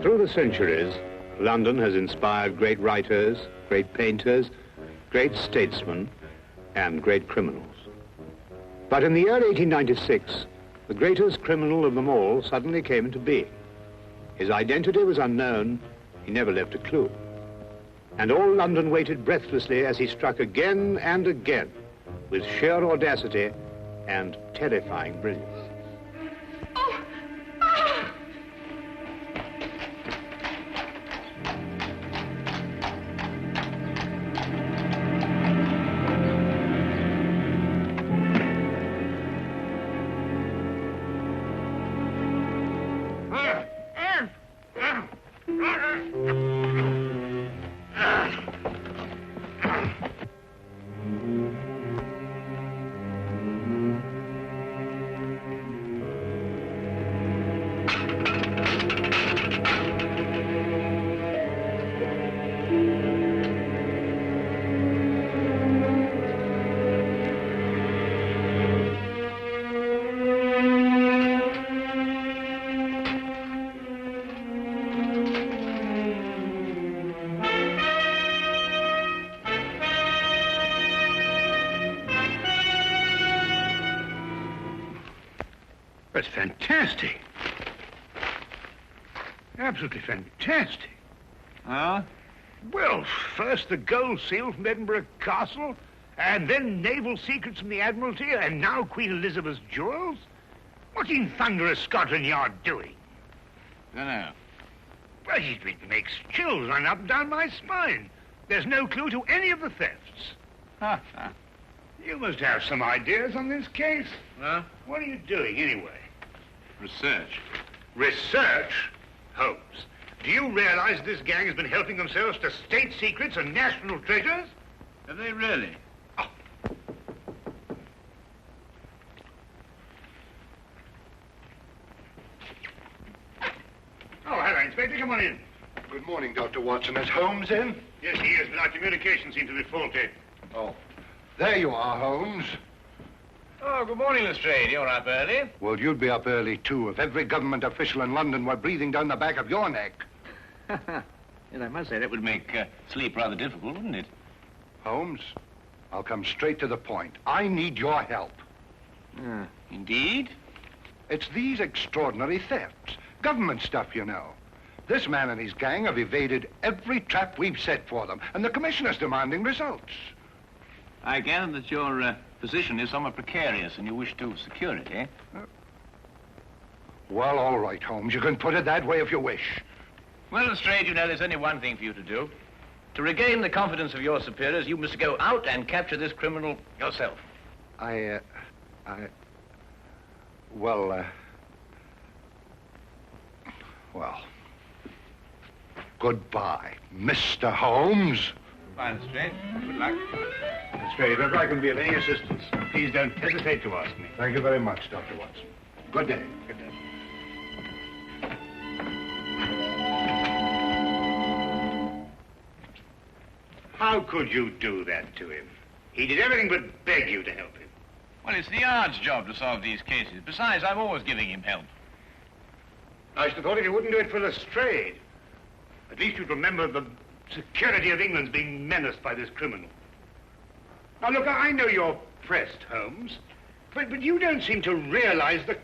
Through the centuries, London has inspired great writers, great painters, great statesmen, and great criminals. But in the year 1896, the greatest criminal of them all suddenly came into being. His identity was unknown, he never left a clue. And all London waited breathlessly as he struck again and again with sheer audacity and terrifying brilliance. Oh! Ah! That's fantastic. Absolutely fantastic. Huh? Well, first the gold seal from Edinburgh Castle, and then naval secrets from the Admiralty, and now Queen Elizabeth's jewels. What in thunder is Scotland Yard doing? Dunno. Well, it makes chills run up and down my spine. There's no clue to any of the thefts. You must have some ideas on this case. Huh? What are you doing, anyway? Research. Research? Holmes, do you realize this gang has been helping themselves to state secrets and national treasures? Have they really? Oh. Oh, hello, Inspector. Come on in. Good morning, Dr. Watson. Is Holmes in? Yes, he is, but our communications seem to be faulty. Oh. There you are, Holmes. Oh, good morning, Lestrade. You're up early. Well, you'd be up early, too, if every government official in London were breathing down the back of your neck. Yes, I must say that would make sleep rather difficult, wouldn't it? Holmes, I'll come straight to the point. I need your help. Indeed? It's these extraordinary thefts. Government stuff, you know. This man and his gang have evaded every trap we've set for them, and the Commissioner's demanding results. I gather that your position is somewhat precarious and you wish to secure it, eh? Well, all right, Holmes. You can put it that way if you wish. Well, Lestrade, you know, there's only one thing for you to do. To regain the confidence of your superiors, you must go out and capture this criminal yourself. Well, goodbye, Mr. Holmes. Fine, Lestrade. Good luck. Lestrade, if I can be of any assistance, please don't hesitate to ask me. Thank you very much, Dr. Watson. Good day. Good day. How could you do that to him? He did everything but beg you to help him. Well, it's the Yard's job to solve these cases. Besides, I'm always giving him help. I should have thought if you wouldn't do it for Lestrade, at least you'd remember the security of England's being menaced by this criminal. Now, look, I know you're pressed, Holmes, but you don't seem to realize the...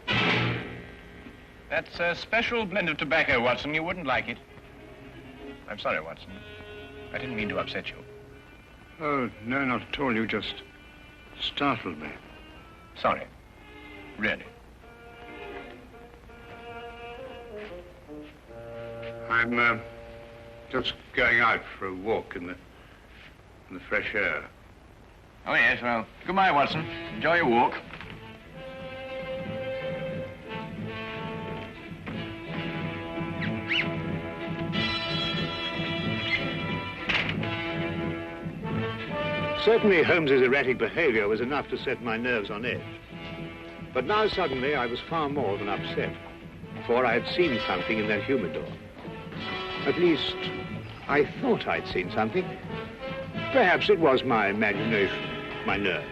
That's a special blend of tobacco, Watson. You wouldn't like it. I'm sorry, Watson. I didn't mean to upset you. Oh, no, not at all. You just startled me. Sorry. Really. I'm just going out for a walk in the fresh air. Oh, yes, well, goodbye, Watson. Enjoy your walk. Certainly Holmes's erratic behavior was enough to set my nerves on edge. But now suddenly I was far more than upset, for I had seen something in that humidor. At least, I thought I'd seen something. Perhaps it was my imagination, my nerves.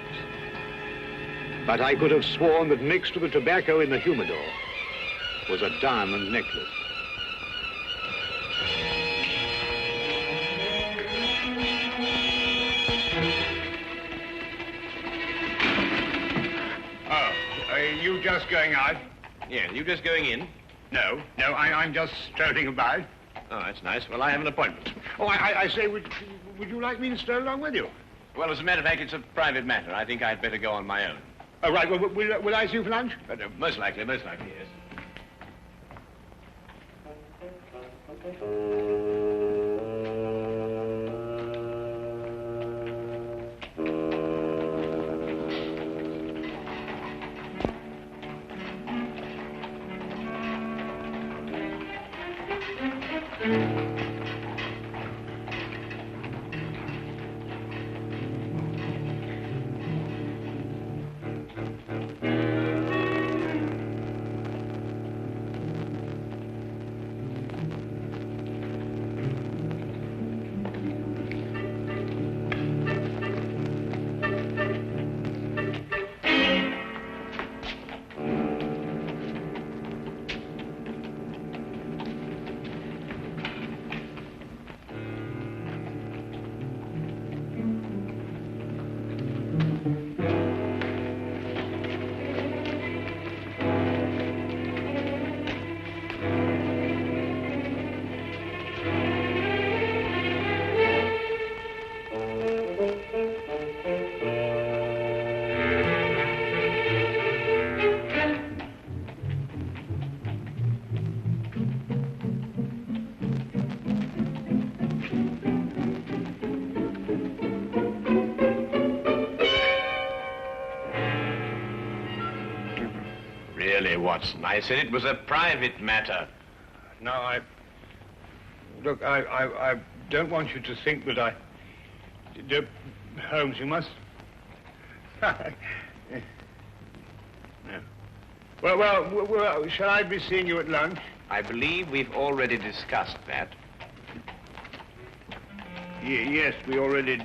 But I could have sworn that mixed with the tobacco in the humidor was a diamond necklace. going out. Yeah, you just going in? No, I'm just strolling about. Oh, that's nice. Well, I have an appointment. Oh, I say, would you like me to stroll along with you? Well, as a matter of fact, it's a private matter. I think I'd better go on my own. Oh, right. Well, will I see you for lunch? Most likely, yes. Watson, I said it was a private matter. No, Look, I don't want you to think that I... Holmes, you must... No. Well, shall I be seeing you at lunch? I believe we've already discussed that. Yes, we already...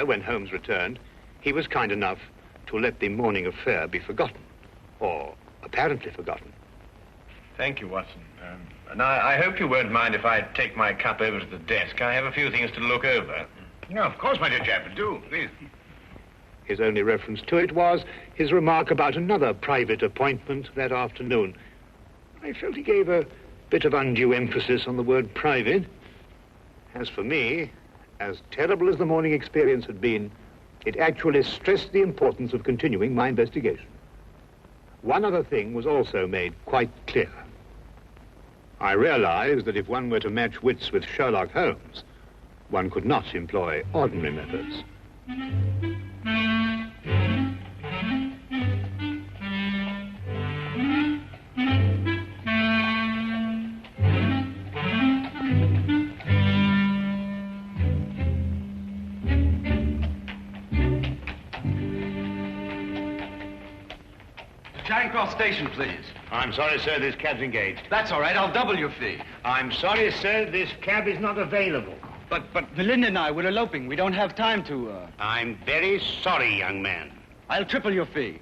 When Holmes returned, he was kind enough to let the morning affair be forgotten, or apparently forgotten. Thank you, Watson. And I hope you won't mind if I take my cup over to the desk. I have a few things to look over. No, of course, my dear chap, do, please. His only reference to it was his remark about another private appointment that afternoon. I felt he gave a bit of undue emphasis on the word private. As for me, as terrible as the morning experience had been, it actually stressed the importance of continuing my investigation. One other thing was also made quite clear. I realized that if one were to match wits with Sherlock Holmes, one could not employ ordinary methods. Charing Cross Station, please. I'm sorry, sir, this cab's engaged. That's all right. I'll double your fee. I'm sorry, sir, this cab is not available. But Belinda and I, we're eloping. We don't have time to, I'm very sorry, young man. I'll triple your fee.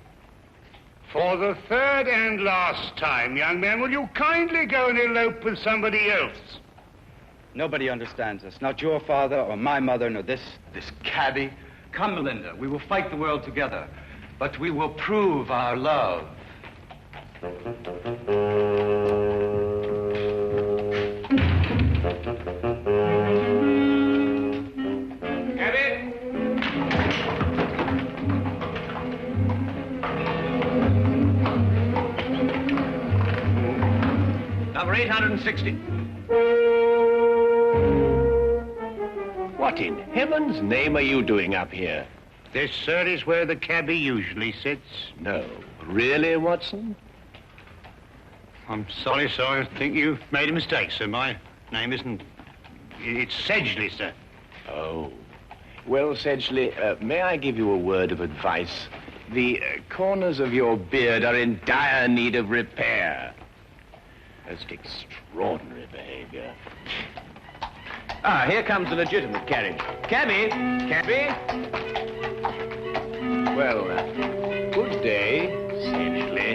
For the third and last time, young man, will you kindly go and elope with somebody else? Nobody understands us. Not your father or my mother, nor this cabbie. Come, Belinda. We will fight the world together. But we will prove our love. Cabby? Number 860. What in heaven's name are you doing up here? This, sir, is where the cabbie usually sits. No. Really, Watson? I'm sorry, sir. I think you've made a mistake, sir. My name isn't... It's Sedgley, sir. Oh. Well, Sedgley, may I give you a word of advice? The corners of your beard are in dire need of repair. Most extraordinary behavior. Ah, here comes the legitimate carriage. Cabby! Cabby! Well, good day, Sedgley.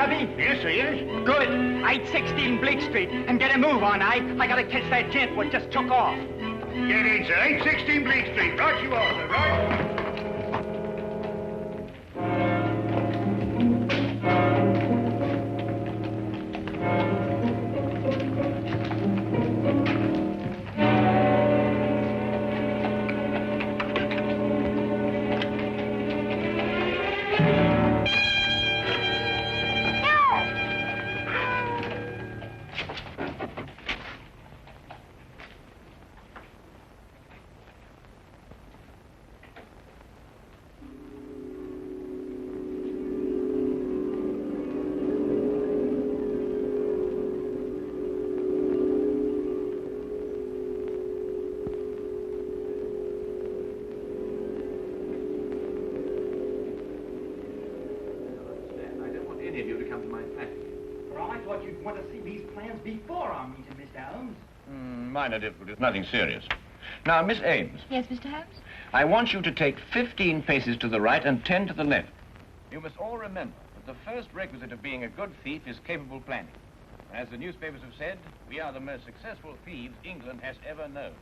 Tubby? Yes, sir, yes. Good. 816 Bleak Street. And get a move on, I gotta catch that gent what just took off. Get in, sir. 816 Bleak Street. Right you are, sir. Right. Minor difficulties, nothing serious. Now, Miss Ames. Yes, Mr. Holmes? I want you to take 15 paces to the right and 10 to the left. You must all remember that the first requisite of being a good thief is capable planning. As the newspapers have said, we are the most successful thieves England has ever known.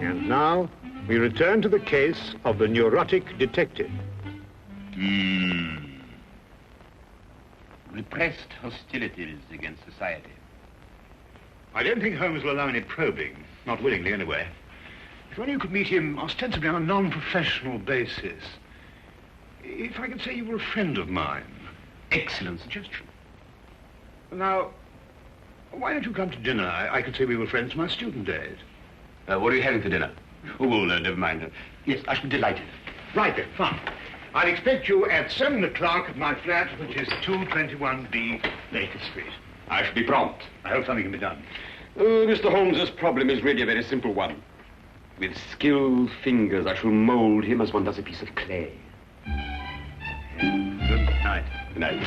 And now, we return to the case of the neurotic detective. Repressed hostilities against society. I don't think Holmes will allow any probing. Not willingly, anyway. If only you could meet him ostensibly on a non-professional basis. If I could say you were a friend of mine. Excellent suggestion. Now, why don't you come to dinner? I could say we were friends from my student days. What are you having for dinner? Oh, well, never mind. Yes, I should be delighted. Right then, fine. I'll expect you at 7 o'clock at my flat, which is 221B Baker Street. I shall be prompt. I hope something can be done. Mr. Holmes's problem is really a very simple one. With skilled fingers, I shall mold him as one does a piece of clay. Good night. Good night.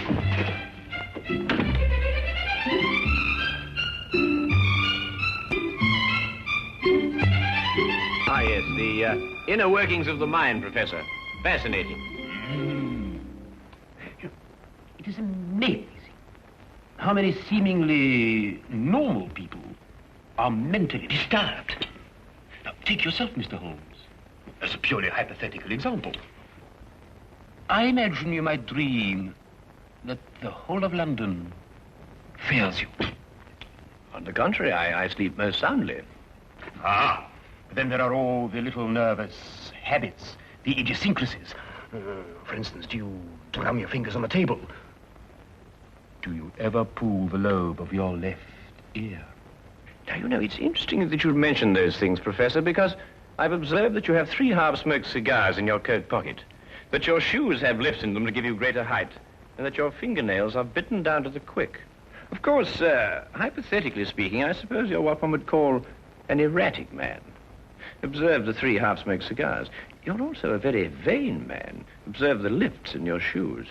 Ah, yes, the inner workings of the mind, Professor. Fascinating. It is amazing how many seemingly normal people are mentally disturbed. Now, take yourself, Mr. Holmes, as a purely hypothetical example. I imagine you might dream that the whole of London fears you. On the contrary, I sleep most soundly. Ah, but then there are all the little nervous habits, the idiosyncrasies. For instance, do you drum your fingers on the table? Do you ever pull the lobe of your left ear? Now, you know, it's interesting that you mention those things, Professor, because I've observed that you have 3 half-smoked cigars in your coat pocket, that your shoes have lifts in them to give you greater height, and that your fingernails are bitten down to the quick. Of course, hypothetically speaking, I suppose you're what one would call an erratic man. Observe the 3 half-smoked cigars. You're also a very vain man. Observe the lifts in your shoes.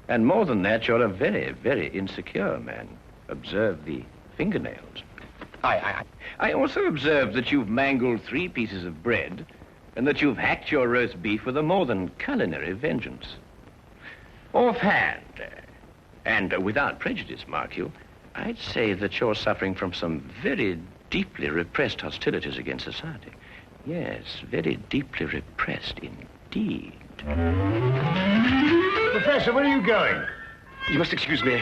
And more than that, you're a very, very insecure man. Observe the fingernails. I also observed that you've mangled 3 pieces of bread and that you've hacked your roast beef with a more than culinary vengeance. Offhand, and without prejudice, mark you, I'd say that you're suffering from some very deeply repressed hostilities against society. Yes, very deeply repressed indeed. Professor, where are you going? You must excuse me.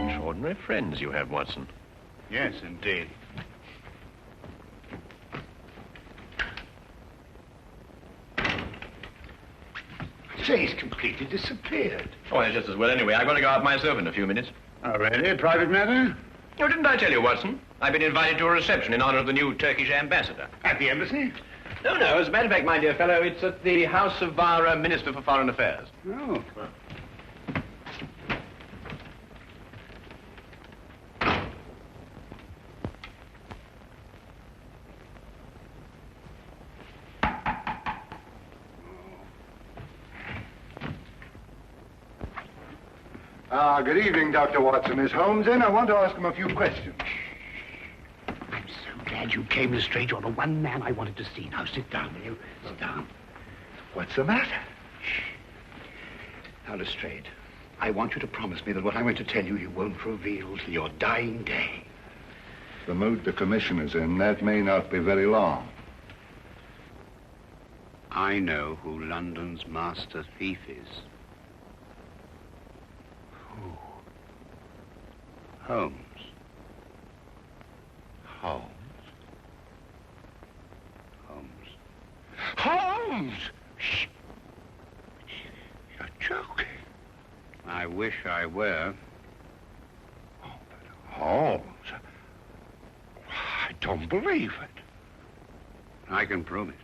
Extraordinary friends you have, Watson. Yes, indeed. Say, he's completely disappeared. Oh, well, just as well anyway. I've got to go out myself in a few minutes. Oh, really? A private matter? Oh, didn't I tell you, Watson? I've been invited to a reception in honor of the new Turkish ambassador. At the embassy? No, as a matter of fact, my dear fellow, it's at the house of our Minister for Foreign Affairs. Oh. Good evening, Dr. Watson. Is Holmes in? I want to ask him a few questions. I'm so glad you came, Lestrade. You're the one man I wanted to see. Now, sit down, will you? Sit down. What's the matter? Now, Lestrade, I want you to promise me that what I'm going to tell you, you won't reveal till your dying day. The mood the commissioner's in, that may not be very long. I know who London's master thief is. Who? Holmes. Holmes? Holmes. Holmes! Shh. You're joking. I wish I were. Oh, but Holmes... I don't believe it. I can prove it.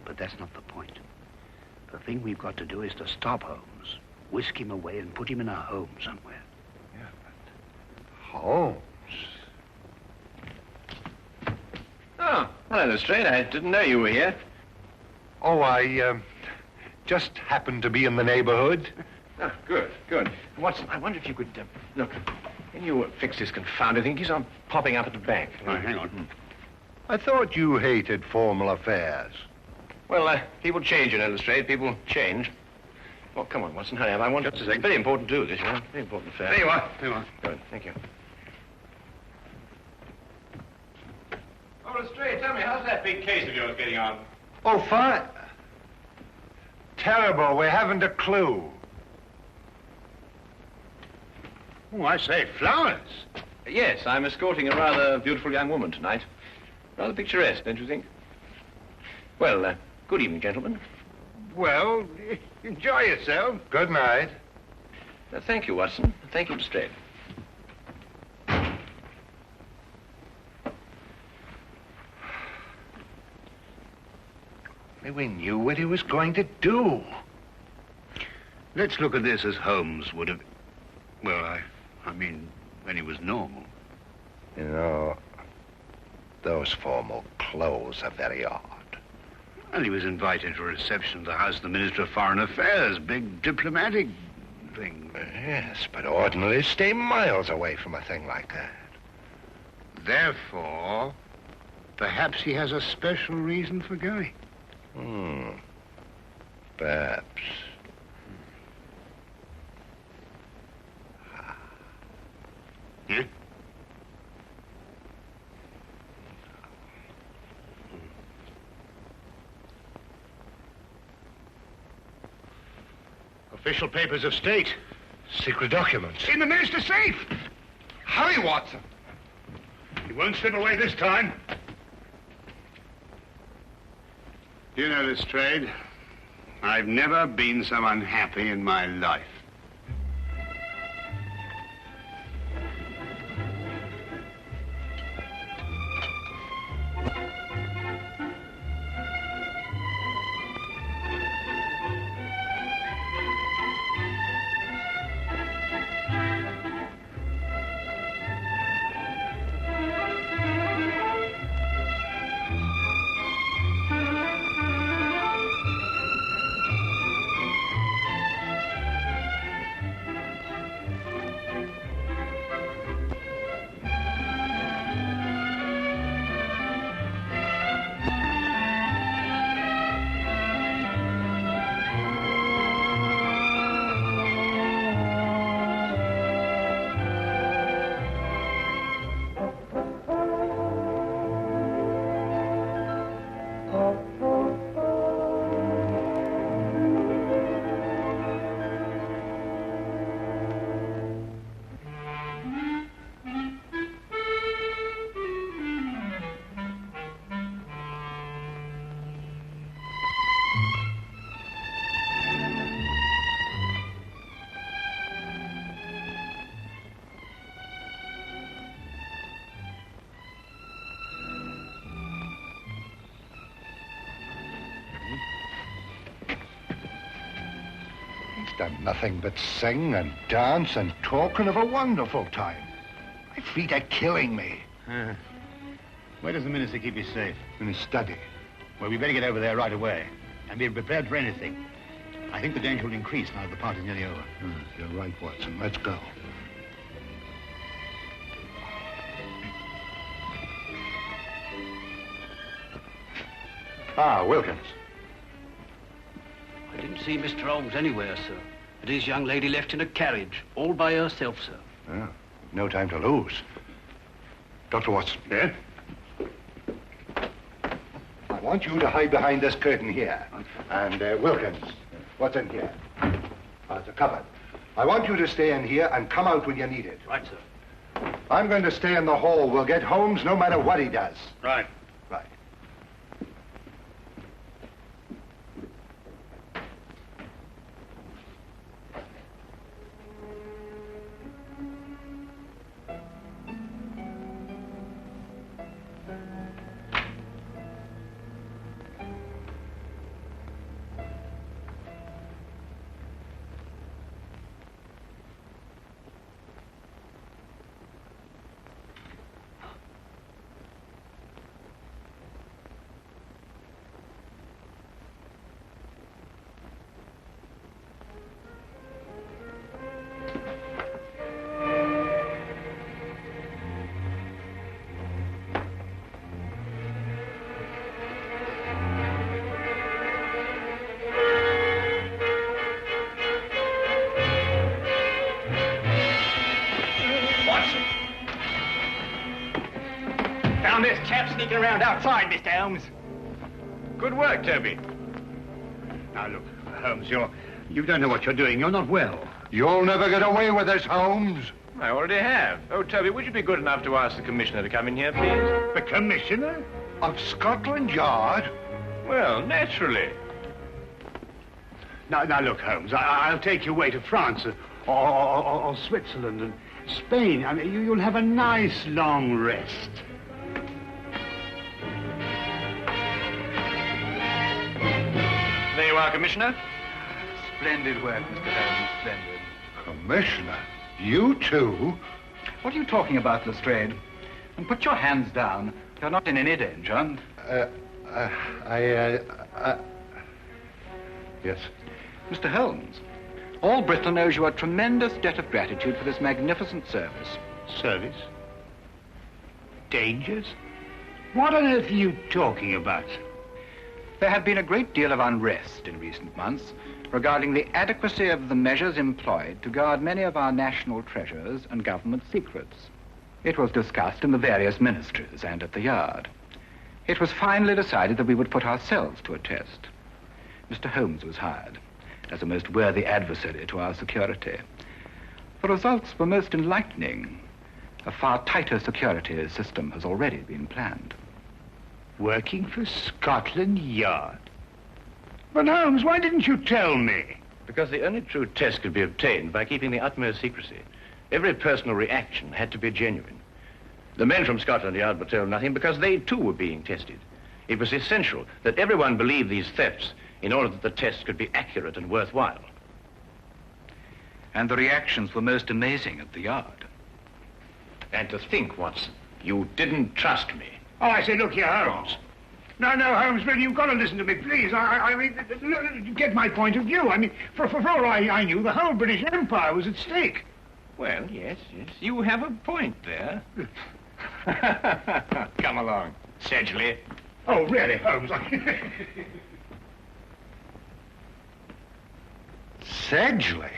But that's not the point. The thing we've got to do is to stop Holmes, whisk him away and put him in a home somewhere. Yeah, but... Holmes? Oh, hello, Lestrade. I didn't know you were here. Oh, I, just happened to be in the neighborhood. Oh, good, good. Watson, I wonder if you could, look, can you fix this confounded thing? It keeps on popping up at the bank. Oh, hang on. I thought you hated formal affairs. Well, people change, you know, Lestrade. People change. Well, come on, Watson, hurry up. I want... Just a second. Very important to do this, you know. Very important affair. There you are. There you are. Good, thank you. Oh, Lestrade, tell me, how's that big case of yours getting on? Oh, fine. Terrible. We haven't a clue. Oh, I say, flowers. Yes, I'm escorting a rather beautiful young woman tonight. Rather picturesque, don't you think? Well, good evening, gentlemen. Well, enjoy yourself. Good night. Thank you, Watson. Thank you, Lestrade. We knew what he was going to do. Let's look at this as Holmes would have... Well, I mean, when he was normal. You know, those formal clothes are very odd. Well, he was invited to a reception at the house of the Minister of Foreign Affairs. Big diplomatic thing. Yes, but ordinarily stay miles away from a thing like that. Therefore, perhaps he has a special reason for going. Perhaps. Yeah? Official papers of state. Secret documents. In the minister's safe. Hurry, Watson. He won't slip away this time. You know, Lestrade, I've never been so unhappy in my life. Done nothing but sing and dance and talk and have a wonderful time. My feet are killing me. Where does the minister keep his safe? In his study. Well, we better get over there right away and be prepared for anything. I think the danger will increase now that the party's nearly over. You're right, Watson. Let's go. Ah, Wilkins. I didn't see Mr. Holmes anywhere, sir. But his young lady left in a carriage, all by herself, sir. Yeah, no time to lose. Dr. Watson. Yeah? I want you to hide behind this curtain here. And, Wilkins, what's in here? It's a cupboard. I want you to stay in here and come out when you need it. Right, sir. I'm going to stay in the hall. We'll get Holmes no matter what he does. Right. Right. Found this chap sneaking around outside, Mr. Holmes. Good work, Toby. Now, look, Holmes, you don't know what you're doing. You're not well. You'll never get away with this, Holmes. I already have. Oh, Toby, would you be good enough to ask the commissioner to come in here, please? The commissioner? Of Scotland Yard? Well, naturally. Now, look, Holmes, I'll take you away to France or Switzerland and Spain. I mean, you'll have a nice long rest. There you are, Commissioner. Splendid work, Mr. Holmes, splendid. Commissioner? You too? What are you talking about, Lestrade? And put your hands down. You're not in any danger. Yes. Mr. Holmes, all Bristol knows you a tremendous debt of gratitude for this magnificent service. Service? Dangers? What on earth are you talking about? There had been a great deal of unrest in recent months regarding the adequacy of the measures employed to guard many of our national treasures and government secrets. It was discussed in the various ministries and at the Yard. It was finally decided that we would put ourselves to a test. Mr. Holmes was hired as a most worthy adversary to our security. The results were most enlightening. A far tighter security system has already been planned. Working for Scotland Yard? But Holmes, why didn't you tell me? Because the only true test could be obtained by keeping the utmost secrecy. Every personal reaction had to be genuine. The men from Scotland Yard were told nothing because they too were being tested. It was essential that everyone believe these thefts in order that the test could be accurate and worthwhile. And the reactions were most amazing at the Yard. And to think, Watson, you didn't trust me. Oh, I say, look here, Holmes. No, Holmes, really, you've got to listen to me, please. I mean, get my point of view. I mean, for all I knew, the whole British Empire was at stake. Well, yes, you have a point there. Come along, Sedgley. Oh, really, Holmes? Sedgley?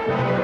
Thank you.